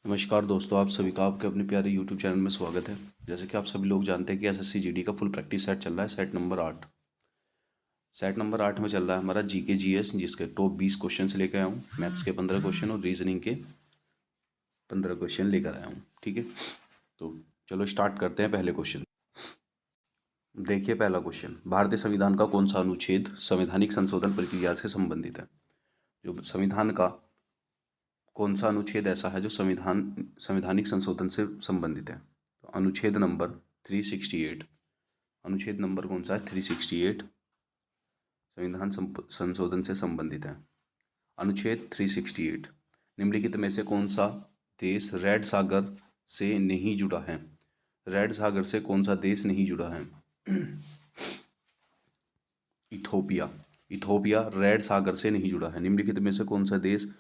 नमस्कार दोस्तों, आप सभी का आपके अपने प्यारे यूट्यूब चैनल में स्वागत है। जैसे कि आप सभी लोग जानते हैं कि एसएससी जीडी का फुल प्रैक्टिस सेट चल रहा है। सेट नंबर 8 में चल रहा है हमारा जीके जीएस, जिसके टॉप 20 क्वेश्चन लेकर आया हूँ। मैथ्स के 15 क्वेश्चन और रीजनिंग के 15 क्वेश्चन लेकर आया हूँ। ठीक है, तो चलो स्टार्ट करते हैं। पहले क्वेश्चन देखिए। पहला क्वेश्चन, भारतीय संविधान का कौन सा अनुच्छेद संवैधानिक संशोधन प्रक्रिया से संबंधित है? जो संविधान का कौन सा अनुच्छेद ऐसा है जो संवैधानिक संशोधन से संबंधित है? तो अनुच्छेद नंबर 368। अनुच्छेद नंबर कौन सा है? 368 संविधान संशोधन से संबंधित है। अनुच्छेद 368, निम्नलिखित में से कौन सा देश रेड सागर से नहीं जुड़ा है? रेड सागर से कौन सा देश नहीं जुड़ा है? इथोपिया। इथोपिया रेड सागर से नहीं जुड़ा है। निम्नलिखित में से कौन सा देश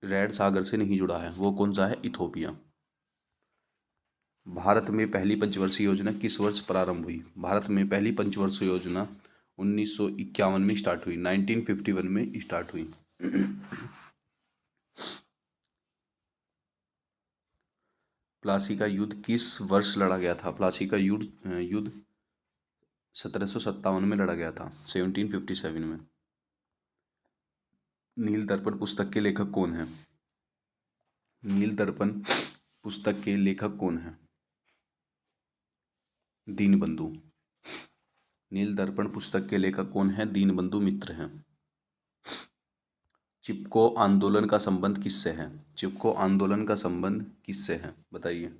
रेड सागर से नहीं जुड़ा है? वो कौन सा है? इथोपिया। भारत में पहली पंचवर्षीय योजना किस वर्ष प्रारंभ हुई? भारत में पहली पंचवर्षीय योजना 1951 में स्टार्ट हुई। 1951 में स्टार्ट हुई। प्लासी का युद्ध किस वर्ष लड़ा गया था? प्लासी का युद्ध 1757 में लड़ा गया था। 1757 में। नील दर्पण पुस्तक के लेखक कौन है? नील दर्पण पुस्तक के लेखक कौन है? दीनबंधु। नील दर्पण पुस्तक के लेखक कौन है? दीनबंधु मित्र हैं। चिपको आंदोलन का संबंध किससे है? चिपको आंदोलन का संबंध किससे है? बताइए।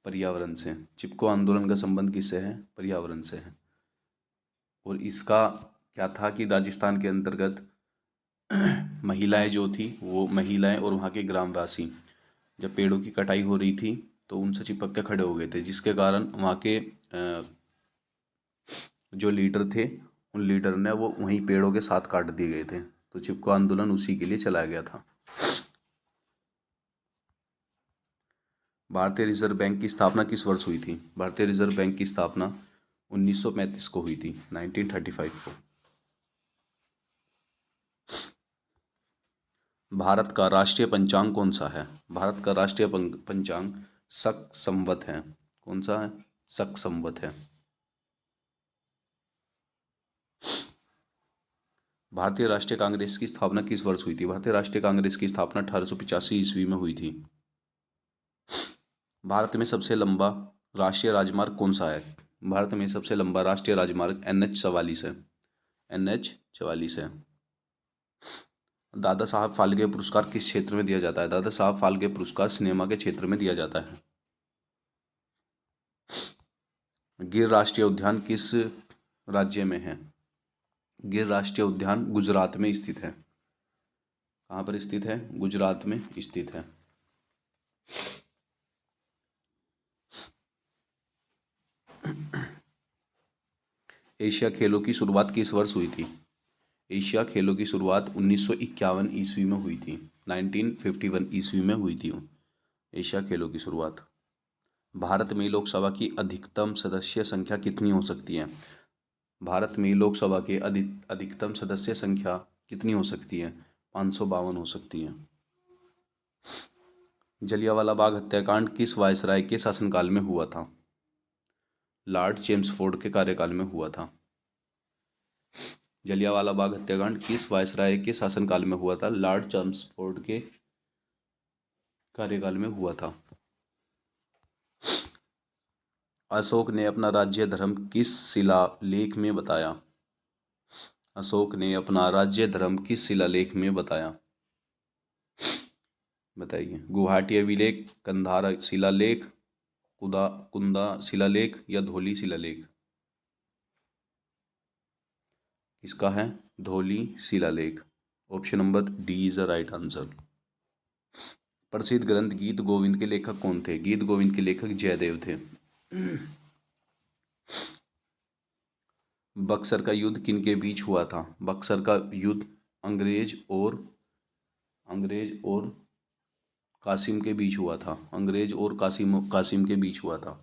पर्यावरण से। चिपको आंदोलन का संबंध किससे है? पर्यावरण से है। और इसका क्या था कि राजस्थान के अंतर्गत महिलाएं जो थी, वो महिलाएं और वहाँ के ग्रामवासी जब पेड़ों की कटाई हो रही थी तो उनसे चिपक के खड़े हो गए थे, जिसके कारण वहाँ के जो लीडर थे, उन लीडर ने वो वहीं पेड़ों के साथ काट दिए गए थे। तो चिपको आंदोलन उसी के लिए चलाया गया था। भारतीय रिजर्व बैंक की स्थापना किस वर्ष हुई थी? भारतीय रिजर्व बैंक की स्थापना 1935 को हुई थी। 1935 को। भारत का राष्ट्रीय पंचांग कौन सा है? भारत का राष्ट्रीय पंचांग शक संवत है। कौन सा है? शक संवत है। भारतीय राष्ट्रीय कांग्रेस की स्थापना किस वर्ष हुई थी? भारतीय राष्ट्रीय कांग्रेस की स्थापना 1885 ईस्वी में हुई थी। भारत में सबसे लंबा राष्ट्रीय राजमार्ग कौन सा है? भारत में सबसे लंबा राष्ट्रीय राजमार्ग NH 44 है। NH 44 है। दादा साहब फाल्के पुरस्कार किस क्षेत्र में दिया जाता है? दादा साहब फाल्के पुरस्कार सिनेमा के क्षेत्र में दिया जाता है। गिर राष्ट्रीय उद्यान किस राज्य में है? गिर राष्ट्रीय उद्यान गुजरात में स्थित है। कहाँ पर स्थित है? गुजरात में स्थित है। एशिया खेलों की शुरुआत किस वर्ष हुई थी? एशिया खेलों की शुरुआत 1951 ईस्वी में हुई थी। 1951 ईस्वी में हुई थी एशिया खेलों की शुरुआत। भारत में लोकसभा की अधिकतम सदस्य संख्या कितनी हो सकती है? भारत में लोकसभा के अधिकतम सदस्य संख्या कितनी हो सकती है? 552 हो सकती है। जलियांवाला बाग हत्याकांड किस वायसराय के शासनकाल में हुआ था? लॉर्ड चेम्सफोर्ड के कार्यकाल में हुआ था। जलियांवाला बाग हत्याकांड किस वायसराय के शासनकाल में हुआ था? लॉर्ड चेम्सफोर्ड के कार्यकाल में हुआ था। अशोक ने अपना राज्य धर्म किस शिलालेख में बताया? अशोक ने अपना राज्य धर्म किस शिलालेख में बताया? बताइए। गुवाहाटी अभिलेख, कंधार शिलालेख, कुंदा शिलालेख या धौली शिलालेख? किसका है? धौली शिलालेख। Option number D is the right answer. प्रसिद्ध ग्रंथ गीत गोविंद के लेखक कौन थे? गीत गोविंद के लेखक जयदेव थे। बक्सर का युद्ध किन के बीच हुआ था? बक्सर का युद्ध अंग्रेज और कासिम के बीच हुआ था। अंग्रेज और कासिम के बीच हुआ था।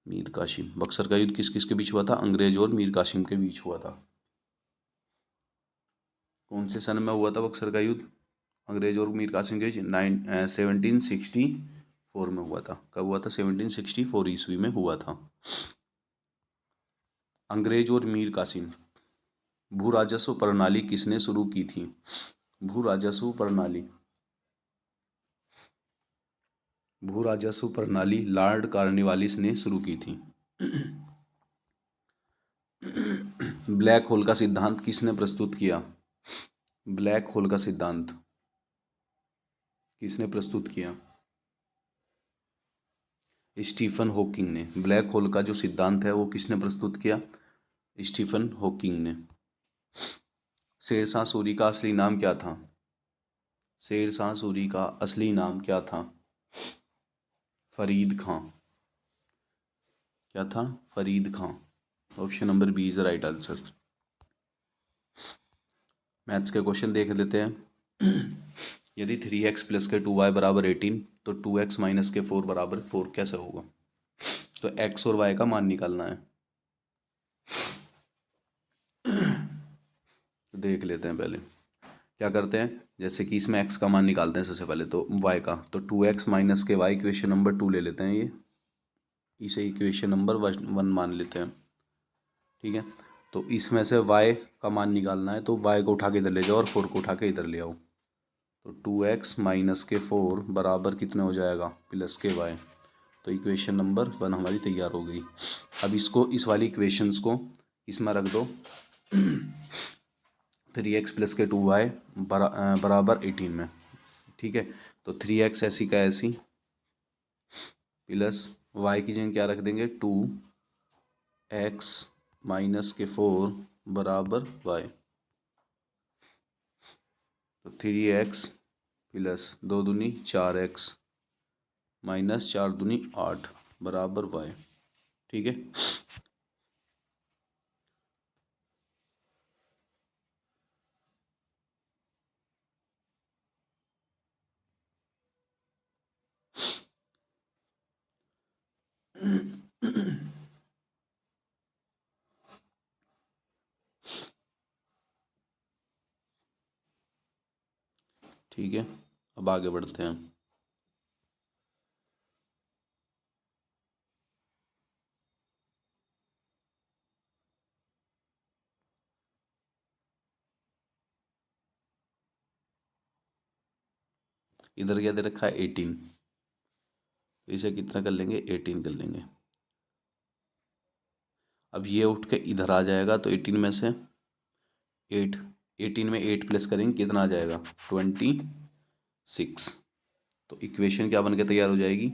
मीर कासिम। बक्सर का युद्ध किस किस के बीच हुआ था? अंग्रेज और मीर कासिम के बीच हुआ था। कौन से सन में हुआ था बक्सर का युद्ध अंग्रेज और मीर कासिम के बीच? 1764 में हुआ था। कब हुआ था? 1764 ईस्वी में हुआ था। अंग्रेज और मीर कासिम। भू राजस्व प्रणाली किसने शुरू की थी? भू राजस्व प्रणाली लॉर्ड कॉर्नवालिस ने शुरू की थी। ब्लैक होल का सिद्धांत किसने प्रस्तुत किया? ब्लैक होल का सिद्धांत किसने प्रस्तुत किया? स्टीफन हॉकिंग ने। ब्लैक होल का जो सिद्धांत है वो किसने प्रस्तुत किया? स्टीफन हॉकिंग ने। शेरशाह सूरी का असली नाम क्या था? शेरशाह सूरी का असली नाम क्या था? फरीद खां। क्या था? Farid Khan. Option number B is the right answer. Maths के क्वेश्चन देख लेते हैं। यदि 3x प्लस के 2y बराबर 18 तो 2x माइनस के 4 बराबर 4 कैसे होगा? तो x और y का मान निकालना है। देख लेते हैं पहले क्या करते हैं। जैसे कि इसमें x का मान निकालते हैं सबसे पहले, तो y का, तो 2x माइनस के y इक्वेशन नंबर 2 ले लेते हैं। इसे इक्वेशन नंबर 1 मान लेते हैं। ठीक है, तो इसमें से y का मान निकालना है, तो y को उठा के इधर ले जाओ और 4 को उठा के इधर ले आओ। तो 2x माइनस के 4 बराबर कितने हो जाएगा? प्लस के y। तो इक्वेशन नंबर 1 हमारी तैयार हो गई। अब इसको, इस वाली इक्वेशंस को इसमें रख दो। 3x प्लस के 2y बराबर 18 में। ठीक है, तो 3x ऐसी का ऐसी प्लस y की जगह क्या रख देंगे? 2x माइनस के 4 बराबर y। तो 3x प्लस 2 दूनी 4x माइनस 4 दूनी 8 बराबर y। ठीक है, ठीक है, अब आगे बढ़ते हैं। इधर क्या दे रखा है? 18। इसे कितना कर लेंगे? 18 कर लेंगे। अब ये उठ के इधर आ जाएगा, तो 18 में से 8, 18 में 8 प्लस करेंगे कितना आ जाएगा? 26। तो इक्वेशन क्या बन के तैयार हो जाएगी?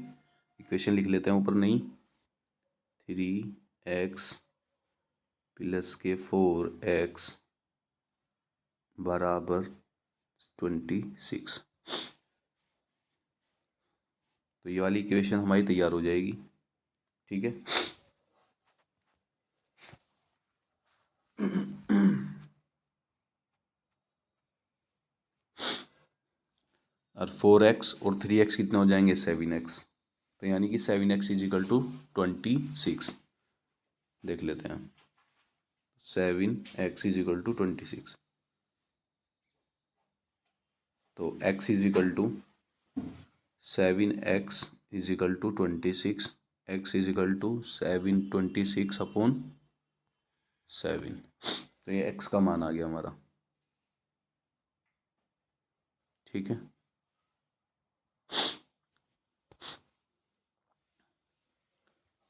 इक्वेशन लिख लेते हैं ऊपर। नहीं, 3x प्लस के 4x बराबर 26। तो ये वाली इक्वेशन हमारी तैयार हो जाएगी। ठीक है, और 4x और 3x कितने हो जाएंगे? 7x। तो यानी कि 7x इज इक्वल टू 26। देख लेते हैं। 7x is equal to 26। तो x is equal to 7x is equal to 26। x is equal to 726 upon 7। तो ये x का मान आ गया हमारा। ठीक है,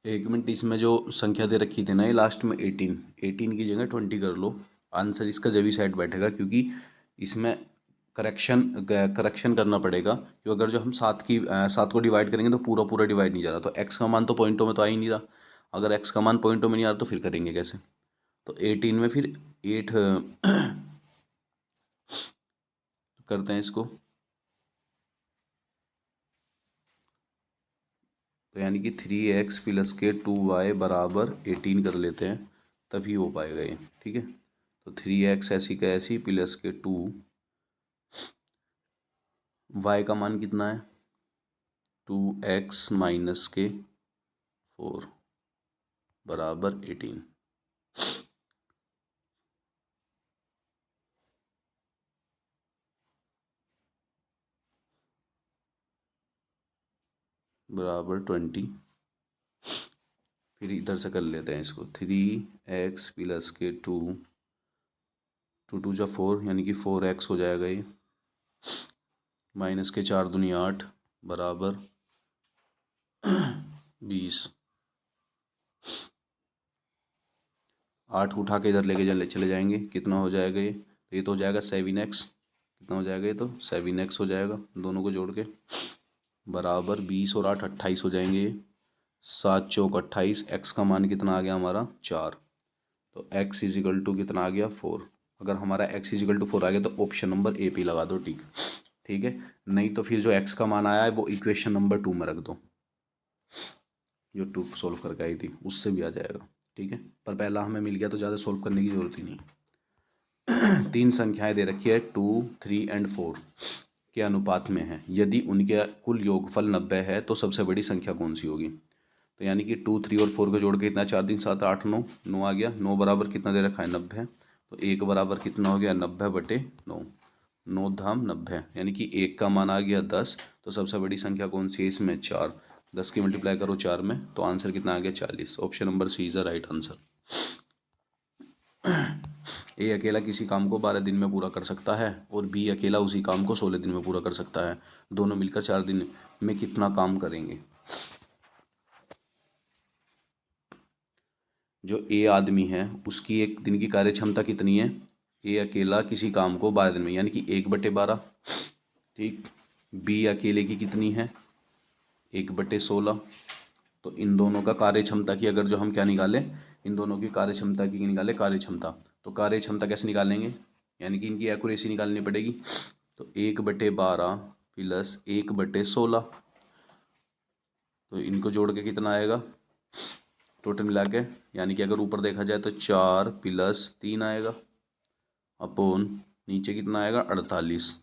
एक मिनट, इसमें जो संख्या दे रखी थी ना ये लास्ट में 18 की जगह 20 कर लो। आंसर इसका जब ही साइड बैठेगा, क्योंकि इसमें करेक्शन करना पड़ेगा। क्योंकि अगर जो हम 7 को डिवाइड करेंगे तो पूरा पूरा डिवाइड नहीं जा रहा, तो एक्स का मान तो पॉइंटों में तो आ ही नहीं रहा। अगर एक्स का मान पॉइंटों में नहीं आ रहा तो फिर करेंगे कैसे? तो 18 में फिर 8 करते हैं इसको। तो यानी कि 3x प्लस के 2y बराबर 18 कर लेते हैं, तभी हो पाएगा ये। ठीक है, तो 3x ऐसी का ऐसी प्लस के 2, y का मान कितना है? 2x माइनस के 4 बराबर 18। बराबर 20। फिर इधर से कर लेते हैं इसको, 3x प्लस के 2, 2 जा 4 यानी कि 4x हो जाएगा ये, माइनस के 4 दूनी 8 बराबर 20। 8 उठा के इधर लेके चले जाएंगे, कितना हो जाएगा ये, तो ये तो हो जाएगा 7x। कितना हो जाएगा ये, तो 7x हो जाएगा दोनों को जोड़ के, बराबर 20 और 8 28 हो जाएंगे ये, 7 चौक 28। x का मान कितना आ गया हमारा 4, तो x इजिकल टू कितना आ गया 4। अगर हमारा x इजिकल टू 4 आ गया तो ऑप्शन नंबर ए पे लगा दो टिक, ठीक है। नहीं तो फिर जो x का मान आया है वो इक्वेशन नंबर 2 में रख दो, जो 2 सोल्व करके आई थी उससे भी आ जाएगा, ठीक है। पर पहला हमें मिल गया तो ज़्यादा सोल्व करने की ज़रूरत ही नहीं। 3 संख्याएं दे रखी है 2, 3 एंड 4 के अनुपात में है, यदि उनके कुल योगफल 90 है तो सबसे बड़ी संख्या कौन सी होगी। तो यानी कि 2, 3 और 4 को जोड़ के कितना, 4 3 7 8 9, 9 आ गया। 9 बराबर कितना दे रखा है 90, तो 1 बराबर कितना हो गया 90/9, 9 धाम 90, यानी कि 1 का मान आ गया 10। तो सबसे बड़ी संख्या कौन सी है इसमें 4, 10 की मल्टीप्लाई करो 4 में तो आंसर कितना आ गया 40। Option number C is the right answer. ए अकेला किसी काम को 12 दिन में पूरा कर सकता है और बी अकेला उसी काम को 16 दिन में पूरा कर सकता है, दोनों मिलकर 4 दिन में कितना काम करेंगे। जो ए आदमी है उसकी एक दिन की कार्य क्षमता कितनी है, ए अकेला किसी काम को 12 दिन में यानी कि 1/12, ठीक। बी अकेले की कितनी है 1/16। तो इन दोनों का कार्य क्षमता की अगर जो हम क्या निकालें, इन दोनों की कार्य क्षमता की निकालें कार्य क्षमता, तो कार्य क्षमता कैसे निकालेंगे, यानी कि इनकी एक्यूरेसी निकालनी पड़ेगी। तो 1/12 प्लस 1/16, तो इनको जोड़ के कितना आएगा टोटल मिला के, यानी कि अगर ऊपर देखा जाए तो 4 प्लस 3 आएगा अपोन नीचे कितना आएगा 48,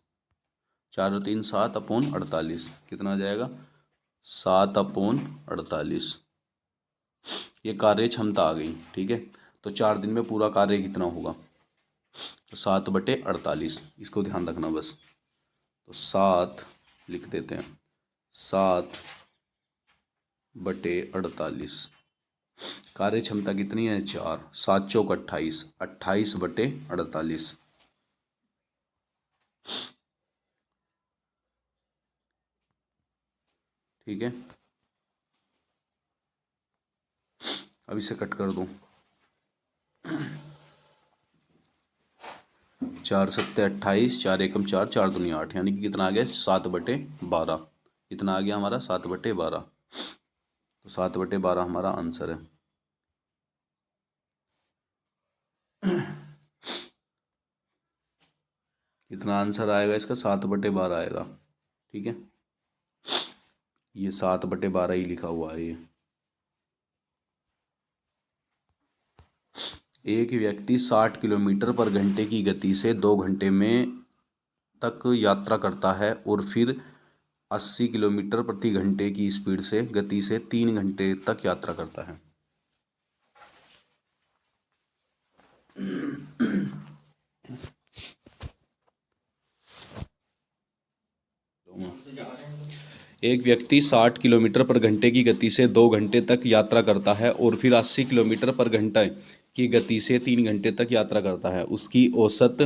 4 और 3 7 अपोन 48, कितना आ जाएगा 7/48। ये कार्य क्षमता आ गई, ठीक है। तो 4 दिन में पूरा कार्य कितना होगा, तो 7/48, इसको ध्यान रखना बस। तो 7 लिख देते हैं, 7/48। कार्य क्षमता कितनी है 4, 7 चौक 28, 28/48। ठीक है, अब इसे कट कर दूं, 4 7 28, 4 एकम 4, 4 दूनी 8, यानी कि कितना आ गया 7/12। कितना आ गया हमारा 7/12, तो 7/12 हमारा आंसर है। कितना आंसर आएगा इसका 7/12 आएगा, ठीक है। ये 7/12 ही लिखा हुआ है। ये एक व्यक्ति 60 किलोमीटर पर घंटे की गति से 2 घंटे में तक यात्रा करता है और फिर 80 किलोमीटर प्रति घंटे की स्पीड से गति से 3 घंटे तक यात्रा करता है। एक व्यक्ति 60 किलोमीटर पर घंटे की गति से 2 घंटे तक यात्रा करता है और फिर 80 किलोमीटर पर घंटा की गति से 3 घंटे तक यात्रा करता है। उसकी औसत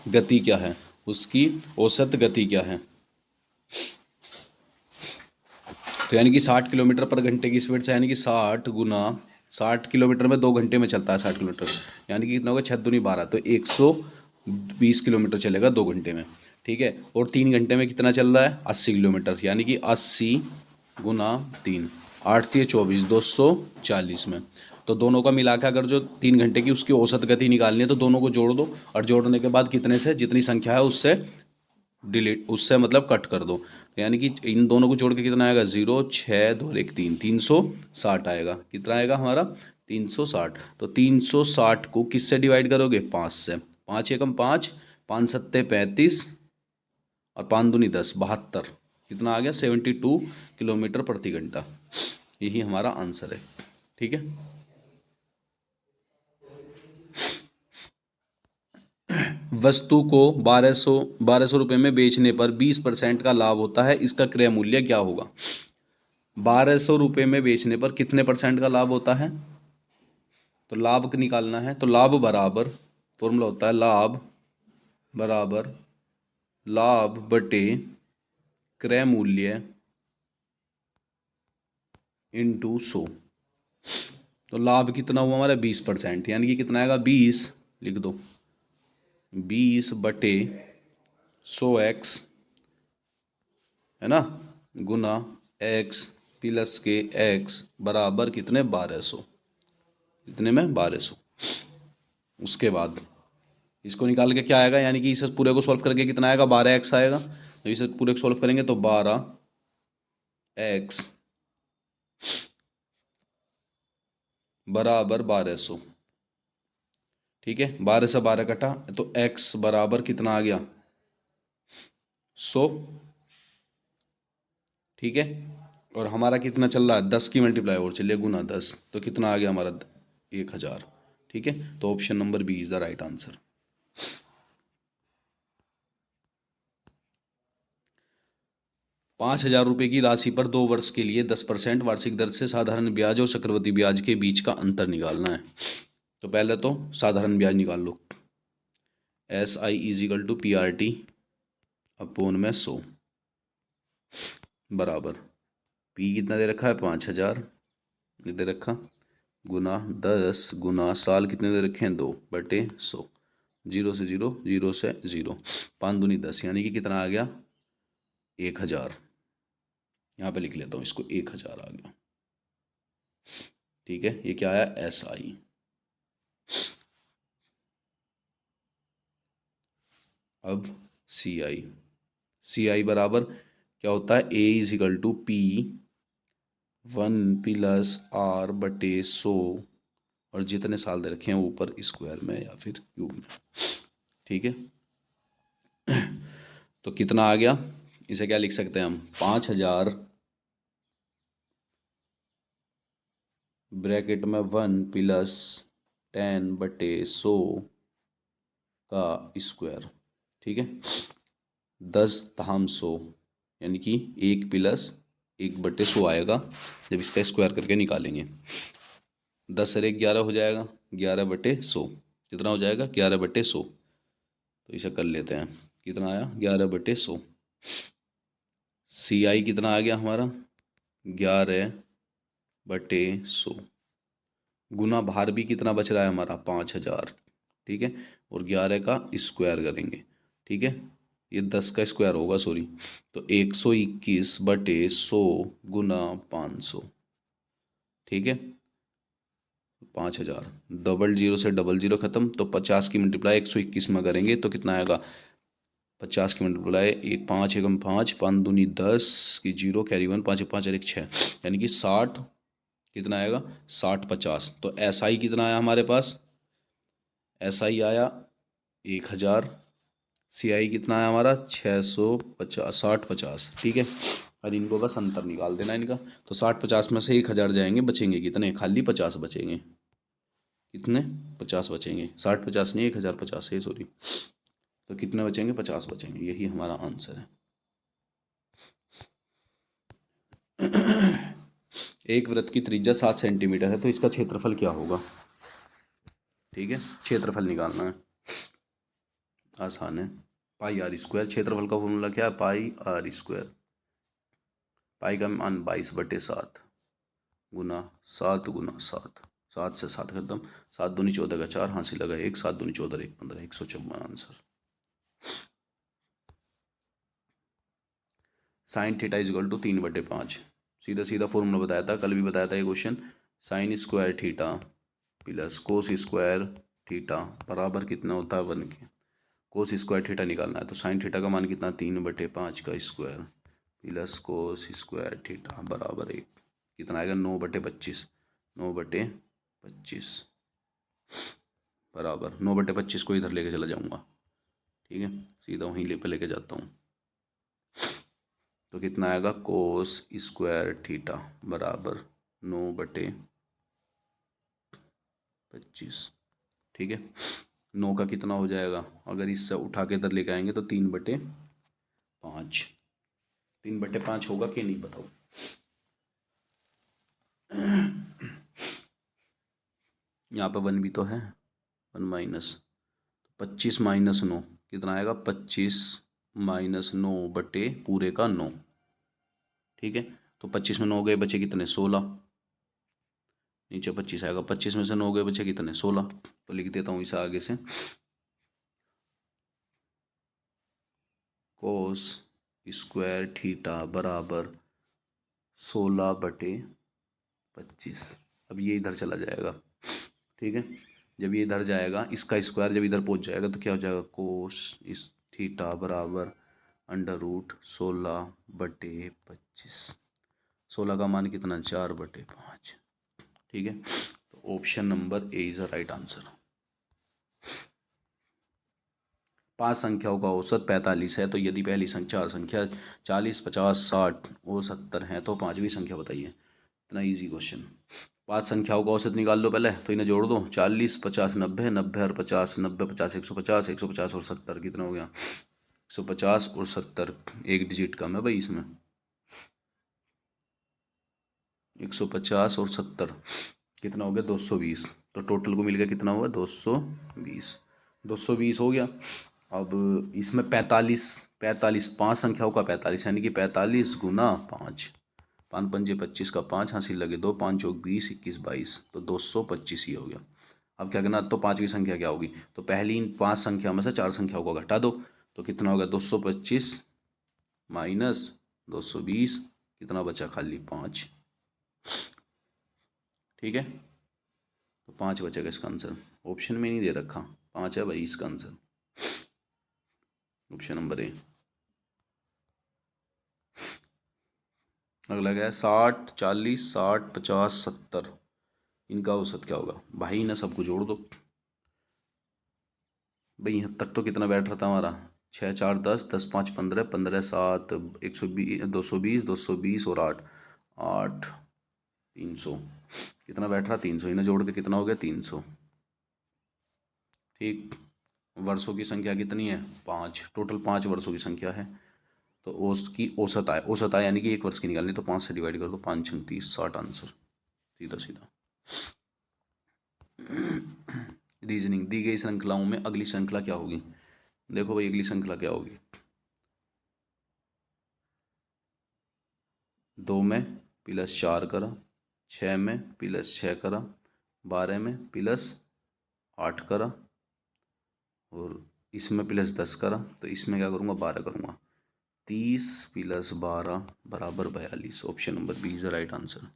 गति क्या है, उसकी औसत गति क्या है। तो यानी कि 60 किलोमीटर पर घंटे की स्पीड से, यानी कि 60 गुना 60 किलोमीटर में 2 घंटे में चलता है 60 किलोमीटर, यानी कि कितना होगा 6 दूनी 12, तो 120 किलोमीटर चलेगा 2 घंटे में, ठीक है। और 3 घंटे में कितना चल रहा है 80 किलोमीटर, यानी कि 80 गुना 3, 8 3 24, 240 में। तो दोनों का मिला के अगर जो 3 घंटे की उसकी औसत गति निकालनी है तो दोनों को जोड़ दो, और जोड़ने के बाद कितने से जितनी संख्या है उससे डिलीट, उससे मतलब कट कर दो। तो यानी कि इन दोनों को जोड़ के कितना आएगा 0 6 2 1 3, 360 आएगा। कितना आएगा हमारा 360। तो 360 को किससे डिवाइड करोगे 5 से, 5 एकम 5, 5 सत्ते 35 और 5 दूनी 10, 72। कितना आ गया 72 किलोमीटर प्रति घंटा। यही हमारा आंसर है, ठीक है। वस्तु को 1200 रुपये में बेचने पर 20% का लाभ होता है, इसका क्रय मूल्य क्या होगा। 1200 रुपये में बेचने पर कितने % का लाभ होता है? तो लाभ को निकालना है, तो लाभ बराबर, फॉर्मूला होता है लाभ बराबर लाभ बटे क्रय मूल्य इंटू 100। तो लाभ कितना हुआ हमारा 20%, यानी कि कितना आएगा 20, लिख दो 20/100x, है ना, गुना x प्लस के x बराबर कितने 1200, कितने में 1200। उसके बाद इसको निकाल के क्या आएगा, यानी कि इसे पूरे को सॉल्व करके कितना आएगा 12x आएगा। तो इसे पूरे को सॉल्व करेंगे तो 12x बराबर 1200। ठीक है, 12 से 12 कटा तो x बराबर कितना आ गया 100। ठीक है, और हमारा कितना चल रहा है 10 की मल्टीप्लाई और चलिए गुना 10, तो कितना आ गया हमारा 1000। ठीक है, तो option number B is the right answer. 5000 रुपये की राशि पर 2 वर्ष के लिए 10% वार्षिक दर से साधारण ब्याज और चक्रवृद्धि ब्याज के बीच का अंतर निकालना है। तो पहले तो साधारण ब्याज निकाल लो, SI is equal to PRT upon में 100 बराबर P कितना दे रखा है 5000 दे रखा, गुना 10 गुना साल कितने दे रखे हैं 2/100, 0 से 0 0 से 0, 5 दूनी 10, यानी कि कितना आ गया 1000। यहाँ पे लिख लेता हूँ इसको 1000 आ गया। ठीक है, ये क्या आया SI। अब CI बराबर क्या होता है A is equal to P1 plus R/100, और जितने साल दे रखे हैं ऊपर स्क्वायर में या फिर क्यूब में। ठीक है, तो कितना आ गया, इसे क्या लिख सकते हैं हम 5000 ब्रैकेट में 1 प्लस 10/100 का स्क्वायर। ठीक है, 10/100 यानी कि 1 प्लस 1/100 आएगा जब इसका स्क्वायर करके निकालेंगे। 10 से 11 हो जाएगा, 11/100 कितना हो जाएगा 11/100। तो इसे कर लेते हैं, कितना आया 11/100। CI कितना आ गया हमारा 11/100, गुना भार भी कितना बच रहा है हमारा 5000। ठीक है, और 11 का स्क्वायर करेंगे। ठीक है, ये 10 का स्क्वायर होगा सॉरी, तो 121/100 गुना 500। ठीक है, 5000, डबल जीरो से डबल जीरो खत्म, तो 50 की मल्टीप्लाई 121 में करेंगे तो कितना आएगा 50 की मल्टीप्लाई 5 एकम 5, 5 दूनी 10 की 0 कैरी 1, 5 5 और 1 6, यानी कि 60, कितना आएगा 60 50। तो SI कितना आया हमारे पास, SI आया 1000, CI कितना आया हमारा 650, 60 50। ठीक है, और इनको बस अंतर निकाल देना इनका, तो 60 50 में से 1000 जाएंगे, बचेंगे कितने खाली 50 बचेंगे, कितने 50 बचेंगे, 60 50 नहीं 1050 है सॉरी, तो कितने बचेंगे 50 बचेंगे, यही हमारा आंसर है। एक वृत्त की त्रिज्या 7 सेंटीमीटर है, तो इसका क्षेत्रफल क्या होगा। ठीक है, क्षेत्रफल निकालना है, आसान है, πr²। क्षेत्रफल का फॉर्मूला क्या है πr², पाई का मान 22/7 गुना 7 गुना 7, 7 से 7 खत्म, 7 दूनी 14 का 4, हासिल लगा 1, 7 दूनी 14 1 15, 154 answer. sin theta is equal to 3/5, सीधा सीधा फॉर्मूला बताया था, कल भी बताया था ये question, sin square theta plus cos square theta बराबर कितना होता है 1 के। कोस स्क्वायर थीटा निकालना है, तो sin थीटा का मान कितना 3/5 का square plus cos square theta बराबर 1, कितना आएगा 9/25, 9/25 बराबर 9/25 को इधर लेके चला जाऊंगा। ठीक है, सीधा वहीं लेके जाता हूँ, तो कितना आएगा कोस स्क्वायर थीटा बराबर 9/25। ठीक है, 9 का कितना हो जाएगा, अगर इससे उठा के इधर लेके आएंगे तो 3/5, 3/5 होगा कि नहीं बताओ, यहाँ पे 1 भी तो है, 1 माइनस 25 माइनस 9 कितना आएगा, 25 माइनस 9 बटे पूरे का 9। ठीक है, तो 25 में 9 गए बचे कितने, 16। नीचे 25 आएगा, 25 में से 9 गए बचे कितने, 16। तो लिख देता हूँ इसे आगे से, कोस स्क्वायर थीटा बराबर 16/25। अब ये इधर चला जाएगा। ठीक है, जब ये इधर जाएगा, इसका स्क्वायर जब इधर पहुंच जाएगा तो क्या हो जाएगा, कोस इस थीटा बराबर √16/25। 16 का मान कितना, 4/5। ठीक है, तो option number A is the right answer. 5 संख्याओं का औसत 45 है, तो यदि पहली चार संख्या 40, 50, 60 और 70 हैं तो पांचवी संख्या बताइए। इतना इजी क्वेश्चन। 5 संख्याओं का औसत निकाल लो पहले, तो इन्हें जोड़ दो, 40, 50, 90, 90 और 50, 90, 50, 150, 150 और 70 कितना हो गया, 150 और 70। एक डिजिट कम है भाई इसमें, 150 और 70 कितना हो गया, 220। तो टोटल को मिल गया कितना हुआ, 220। 220 हो गया। अब इसमें 45, 45 5 संख्याओं का 45 यानी कि 45 गुना 5, 5 पंजे 25 का 5 हासिल लगे 2, 5 चौक 20, 21 22, तो 225 ही हो गया। अब क्या करना, तो पांचवी संख्या क्या होगी, तो पहली इन 5 संख्या में से 4 संख्याओं को घटा दो, तो कितना होगा, 225 माइनस 220, कितना बचा, खाली 5। ठीक है, तो 5 बचेगा इसका आंसर। ऑप्शन में नहीं दे रखा, 5 है भाई इसका आंसर, ऑप्शन नंबर ए। अगला क्या है, 60, 40, 60, 50, 70, इनका औसत क्या होगा। भाई ना सबको जोड़ दो भाई, यहाँ तक तो कितना बैठ रहा था हमारा, 6 4 10, 10 5 15, 15 7 120, 220, 220 और 8 8 300, कितना बैठ रहा, 300। इन्हें जोड़ के कितना हो गया, 300। ठीक, वर्षों की संख्या कितनी है, 5, टोटल 5 वर्षों की संख्या है। तो उसकी औसत आए, औसत आए यानी कि एक वर्ष की निकालनी, तो 5 से डिवाइड कर दो, 5 छंग 30, 60 आंसर, सीधा सीधा। रीजनिंग, दी गई श्रृंखलाओं में अगली श्रृंखला क्या होगी। देखो भाई अगली श्रृंखला क्या होगी, 2 में प्लस 4 करा, 6 में प्लस 6 करा, 12 में प्लस 8 करा, और इसमें प्लस 10 करा, तो इसमें क्या करूँगा, 12 करूँगा। 30 प्लस 12 बराबर 42। Option number B is the right answer.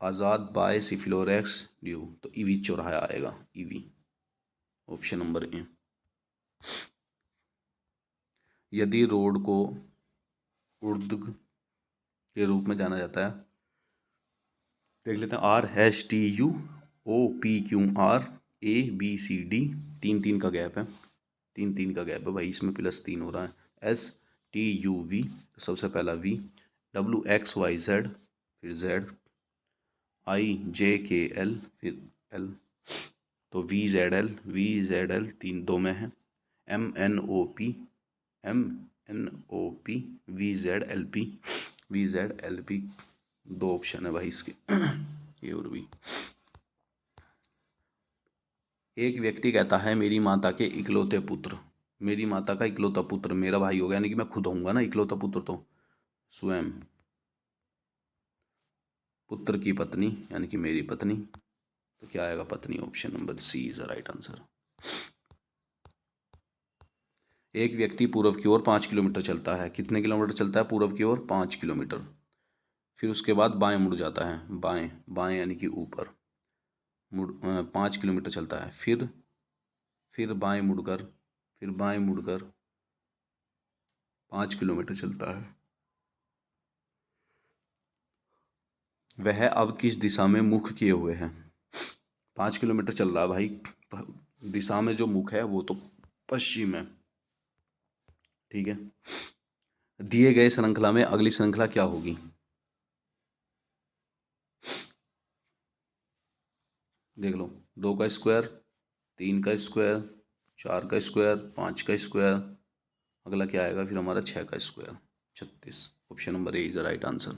आज़ाद बाय सिफिलोरेक्स ड्यू, तो ईवी चौराहा आएगा, ईवी, ऑप्शन नंबर ए। यदि रोड को ऊर्ध्व के रूप में जाना जाता है, देख लेते हैं, RSTUOPQRABCD, 3 3 का गैप है, 3 3 का गैप है भाई, इसमें प्लस 3 हो रहा है। STUV, तो सबसे पहला V, WXYZ, फिर Z, IJKL, फिर L, तो VZL 3 2 में है। MNOP VZLP 2 ऑप्शन है भाई इसके, ये और भी। एक व्यक्ति कहता है, मेरी माता के इकलौते पुत्र, मेरी माता का इकलौता पुत्र मेरा भाई होगा, यानी कि मैं खुद होऊंगा ना इकलौता पुत्र, तो स्वयं, पुत्र की पत्नी यानी कि मेरी पत्नी, तो क्या आएगा, पत्नी, option number C is the right answer. एक व्यक्ति पूर्व की ओर 5 किलोमीटर चलता है, कितने किलोमीटर चलता है, पूर्व की ओर 5 किलोमीटर, फिर उसके बाद बाएं मुड़ जाता है, बाएं बाएं यानी कि ऊपर, 5 किलोमीटर चलता है, फिर बाएं मुड़कर, फिर बाएं मुड़कर 5 किलोमीटर चलता है। वह अब किस दिशा में मुख किए हुए है, 5 किलोमीटर चल रहा है भाई, दिशा में जो मुख है वो तो पश्चिम है। ठीक है, दिए गए श्रृंखला में अगली श्रृंखला क्या होगी, देख लो, 2 का स्क्वायर, 3 का स्क्वायर, 4 का स्क्वायर, 5 का स्क्वायर, अगला क्या आएगा फिर हमारा, 6 का square, 36। Option number A is the right answer.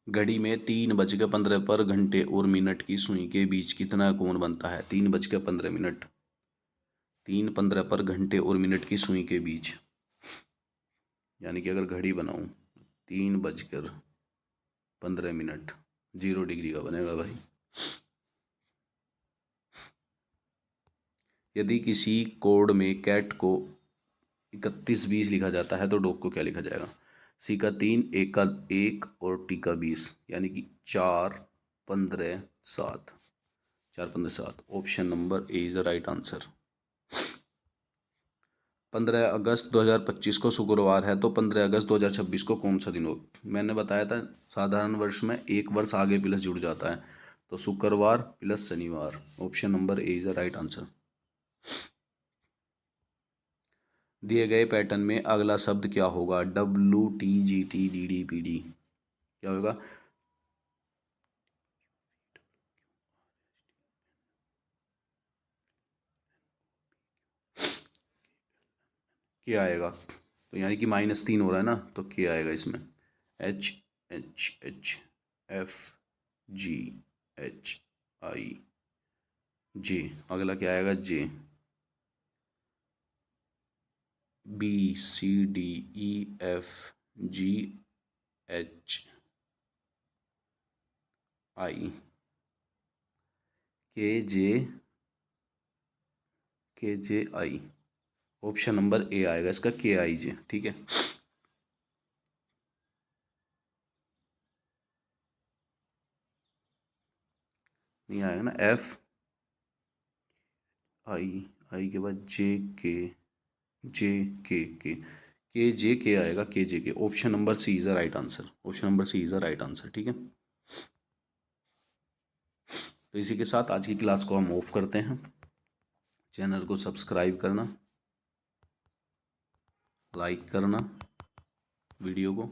घड़ी में 3:15 पर घंटे और मिनट की सुई के बीच कितना कोण बनता है? 3:15, 3:15 पर घंटे और मिनट की सुई के बीच, यानी कि अगर घड़ी बनाऊं 3:15, 0 डिग्री का बनेगा भाई। यदि किसी कोड में कैट को 3120 लिखा जाता है तो डॉग को क्या लिखा जाएगा? सी का 3, ए का 1 और टी का 20, यानी कि 4, 15, 7, 4, 15, 7। Option number A is the right answer. 15 अगस्त 2025 को शुक्रवार है तो 15 अगस्त 2026 को कौन सा दिन हो? मैंने बताया था साधारण वर्ष में एक वर्ष आगे प्लस जुड़ जाता है, तो शुक्रवार प्लस शनिवार। Option number A is the right answer. दिए गए पैटर्न में अगला शब्द क्या होगा? WTGTDDPD क्या होगा? क्या आएगा? तो यानी कि -3 हो रहा है ना, तो क्या आएगा इसमें? HHHFGHIJ। अगला क्या आएगा? J। BCDEFGHI KJI। Option number A आएगा इसका, KIJ। ठीक है, नहीं आएगा ना? FI के बाद JK आएगा, KJK। Option number C is the right answer. Option number C is the right answer. ठीक है, तो इसी के साथ आज की क्लास को हम ऑफ करते हैं। चैनल को सब्सक्राइब करना, लाइक करना वीडियो को,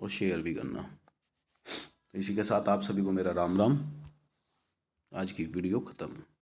और शेयर भी करना। तो इसी के साथ आप सभी को मेरा राम राम। आज की वीडियो ख़त्म।